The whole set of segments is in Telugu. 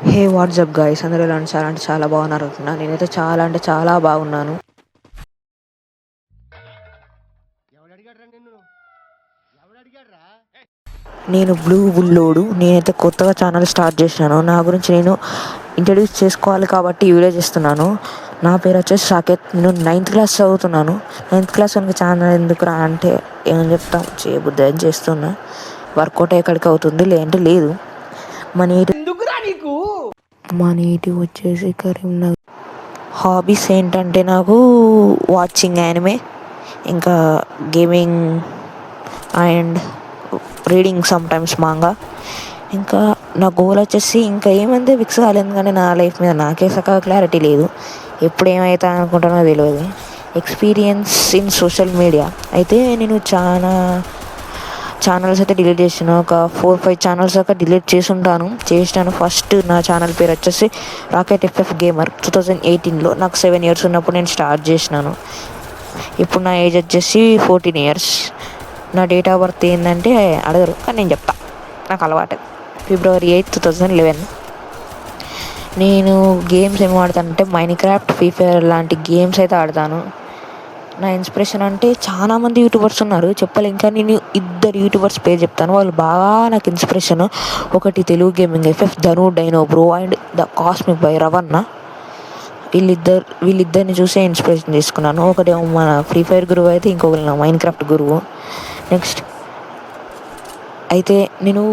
హే వాట్సాప్ గాయ్స్, అందరూ ఎలా అంటే చాలా బాగున్నారు అనుకున్నా. నేనైతే చాలా అంటే చాలా బాగున్నాను. నేను బ్లూ బుల్లోడు. నేనైతే కొత్తగా ఛానల్ స్టార్ట్ చేసినాను. నా గురించి నేను ఇంట్రడ్యూస్ చేసుకోవాలి కాబట్టి ఈ వీడియో చేస్తున్నాను. నా పేరు వచ్చేసి సాకేత్. నేను 9th క్లాస్ చదువుతున్నాను. 9th క్లాస్ వరకు ఛానల్ ఎందుకురా అంటే ఏమని చెప్తాం, చేయబుద్ధి అని చేస్తున్నా. వర్కౌట్ ఎక్కడికి అవుతుంది, లేదంటే లేదు. మా నేటివ్ వచ్చేసి కరీంనగర్. హాబీస్ ఏంటంటే నాకు వాచింగ్ యానిమే, ఇంకా gaming and reading sometimes manga. ఇంకా నా గోల్ వచ్చేసి ఇంకా ఏమైంది ఫిక్స్ కాలేదు, కానీ నా లైఫ్ మీద నాకే సగం క్లారిటీ లేదు. ఎప్పుడు ఏమవుతా అనుకుంటానో తెలియదు. ఎక్స్పీరియన్స్ ఇన్ సోషల్ మీడియా అయితే నేను చాలా ఛానల్స్ అయితే డిలీట్ చేసాను. ఒక 4-5 ఛానల్స్ దాకా డిలీట్ చేసినాను. ఫస్ట్ నా ఛానల్ పేరు వచ్చేసి రాకెట్ FF గేమర్. 2018లో నాకు 7 years ఉన్నప్పుడు నేను స్టార్ట్ చేసినాను. ఇప్పుడు నా ఏజ్ వచ్చేసి 14 years. నా డేట్ ఆఫ్ బర్త్ ఏంటంటే అడగరు, కానీ నేను చెప్తా, నాకు అలవాటు. February 8, 2011. నేను గేమ్స్ ఏమి ఆడతానంటే మైన్క్రాఫ్ట్, ఫ్రీ ఫైర్ లాంటి గేమ్స్ అయితే ఆడతాను. నా ఇన్స్పిరేషన్ అంటే చాలామంది యూట్యూబర్స్ ఉన్నారు, చెప్పాలి. ఇంకా నేను 2 యూట్యూబర్స్ పేరు చెప్తాను, వాళ్ళు బాగా నాకు ఇన్స్పిరేషన్. ఒకటి Telugu gaming FF Dhanu Dino bro and the cosmic by Ravanna. వీళ్ళిద్దరిని చూసే ఇన్స్పిరేషన్ తీసుకున్నాను. ఒకటి మన ఫ్రీ ఫైర్ గురువు అయితే, ఇంకొకటి నా మైన్క్రాఫ్ట్ గురువు. నెక్స్ట్ అయితే నేను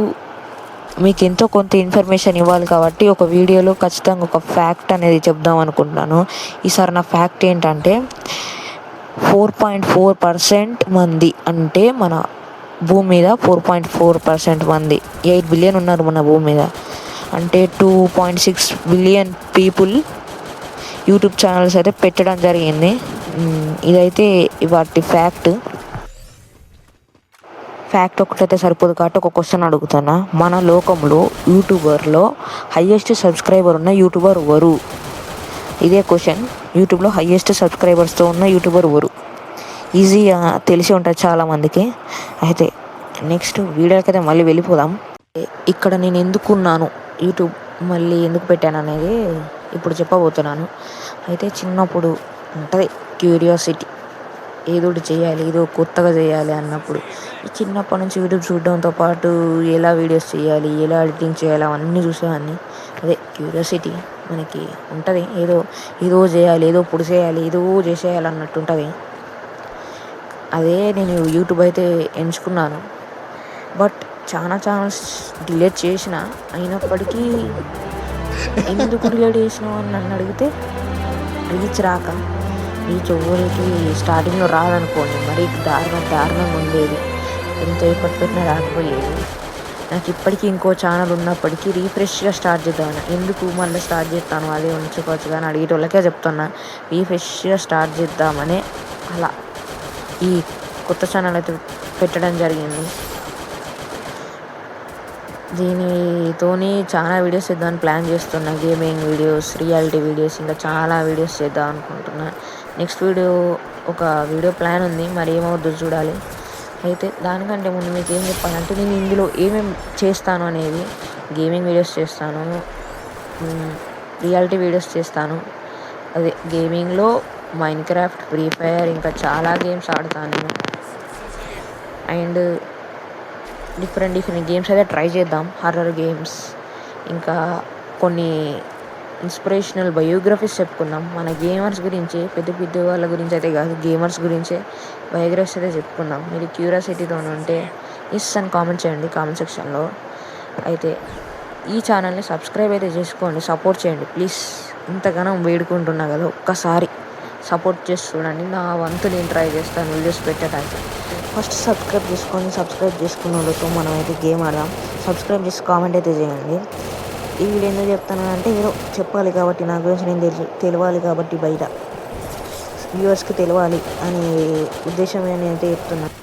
మీకు ఎంతో కొంత ఇన్ఫర్మేషన్ ఇవ్వాలి కాబట్టి ఒక వీడియోలో ఖచ్చితంగా ఒక ఫ్యాక్ట్ అనేది చెప్దాం అనుకుంటున్నాను. ఈసారి నా ఫ్యాక్ట్ ఏంటంటే 4.4% మంది, అంటే మన భూమి మీద 4.4% మంది, 8 బిలియన్ ఉన్నారు మన భూమి మీద. అంటే 2.6 బిలియన్ పీపుల్ యూట్యూబ్ ఛానల్స్ అయితే పెట్టడం జరిగింది. ఇదైతే వాటి ఫ్యాక్ట్ ఒకటైతే సరిపోదు కాబట్టి ఒక క్వశ్చన్ అడుగుతున్నా. మన లోకంలో యూట్యూబర్లో హయ్యెస్ట్ సబ్స్క్రైబర్ ఉన్న యూట్యూబర్ ఎవరు? ఇదే క్వశ్చన్. యూట్యూబ్లో హయ్యెస్ట్ సబ్స్క్రైబర్స్తో ఉన్న యూట్యూబర్ ఎవరు? ఈజీగా తెలిసి ఉంటుంది చాలామందికి. అయితే నెక్స్ట్ వీడియోకి అయితే మళ్ళీ వెళ్ళిపోదాం. ఇక్కడ నేను ఎందుకున్నాను, యూట్యూబ్ మళ్ళీ ఎందుకు పెట్టాను అనేది ఇప్పుడు చెప్పబోతున్నాను. అయితే చిన్నప్పుడు ఉంటుంది క్యూరియాసిటీ, ఏదో చేయాలి, ఏదో కొత్తగా చేయాలి అన్నప్పుడు చిన్నప్పటి నుంచి యూట్యూబ్ చూడడంతో పాటు ఎలా వీడియోస్ చేయాలి, ఎలా ఎడిటింగ్ చేయాలి అవన్నీ చూసేవాడిని. అదే క్యూరియాసిటీ మనకి ఉంటుంది, ఏదో చేయాలి, ఏదో చేయాలి, ఏదో చేసేయాలి అన్నట్టు ఉంటుంది. అదే నేను యూట్యూబ్ అయితే ఎంచుకున్నాను. బట్ చాలా ఛానల్స్ డిలీట్ చేసిన, అయినప్పటికీ ఎందుకు డిలీట్ చేసినావు అని నన్ను అడిగితే రీచ్ ఎవరికి స్టార్టింగ్లో రాదనుకోండి, మరీ దారుణంగా ఉండేది. ఎంత ఎఫర్ట్ పెట్టినా రాకపోయేది. నాకు ఇప్పటికీ ఇంకో ఛానల్ ఉన్నప్పటికీ రీఫ్రెష్గా స్టార్ట్ చేద్దామని. ఎందుకు మళ్ళీ స్టార్ట్ చేస్తాను, అదే ఉంచుకోవచ్చు కానీ అడిగేటోళ్ళకే చెప్తున్నా, రీఫ్రెష్గా స్టార్ట్ చేద్దామని అలా ఈ కొత్త ఛానల్ అయితే పెట్టడం జరిగింది. దీనితోని చాలా వీడియోస్ చేద్దామని ప్లాన్ చేస్తున్నా. గేమింగ్ వీడియోస్, రియాలిటీ వీడియోస్, ఇంకా చాలా వీడియోస్ చేద్దాం అనుకుంటున్నా. నెక్స్ట్ ఒక వీడియో ప్లాన్ ఉంది, మరి ఏమవుద్దో చూడాలి. అయితే దానికంటే ముందు మీకు ఏం చెప్పాలంటే, నేను ఇందులో ఏమేమి చేస్తాను అనేది, గేమింగ్ వీడియోస్ చేస్తాను, రియాలిటీ వీడియోస్ చేస్తాను. అదే గేమింగ్లో మైన్క్రాఫ్ట్, ఫ్రీ ఫైర్, ఇంకా చాలా గేమ్స్ ఆడతాను నేను. అండ్ డిఫరెంట్ గేమ్స్ అయితే ట్రై చేద్దాం, హర్రర్ గేమ్స్, ఇంకా కొన్ని ఇన్స్పిరేషనల్ బయోగ్రఫీస్ చెప్పుకుందాం. మన గేమర్స్ గురించి, పెద్ద వాళ్ళ గురించి అయితే కాదు, గేమర్స్ గురించే బయోగ్రఫీస్ అయితే చెప్పుకుందాం. మీరు క్యూరియాసిటీతో ఉంటే ఎస్ అని కామెంట్ చేయండి కామెంట్ సెక్షన్లో. అయితే ఈ ఛానల్ని సబ్స్క్రైబ్ అయితే చేసుకోండి, సపోర్ట్ చేయండి ప్లీజ్. ఇంతగానో వేడుకుంటున్నా కదా, ఒక్కసారి సపోర్ట్ చేసి చూడండి. నా వంతు నేను ట్రై చేస్తాను వీడియోస్ పెట్టడానికి. ఫస్ట్ సబ్స్క్రైబ్ చేసుకున్న వాళ్ళతో మనం అయితే గేమ్ ఆడదాం. సబ్స్క్రైబ్ చేసి కామెంట్ అయితే చేయండి. ఈ వీడియో ఎందుకు చెప్తానంటే, ఏదో చెప్పాలి కాబట్టి, నా గురించి నేను తెలవాలి కాబట్టి, బయట వ్యూవర్స్కి తెలవాలి అనే ఉద్దేశమే నేనైతే చెప్తున్నాను.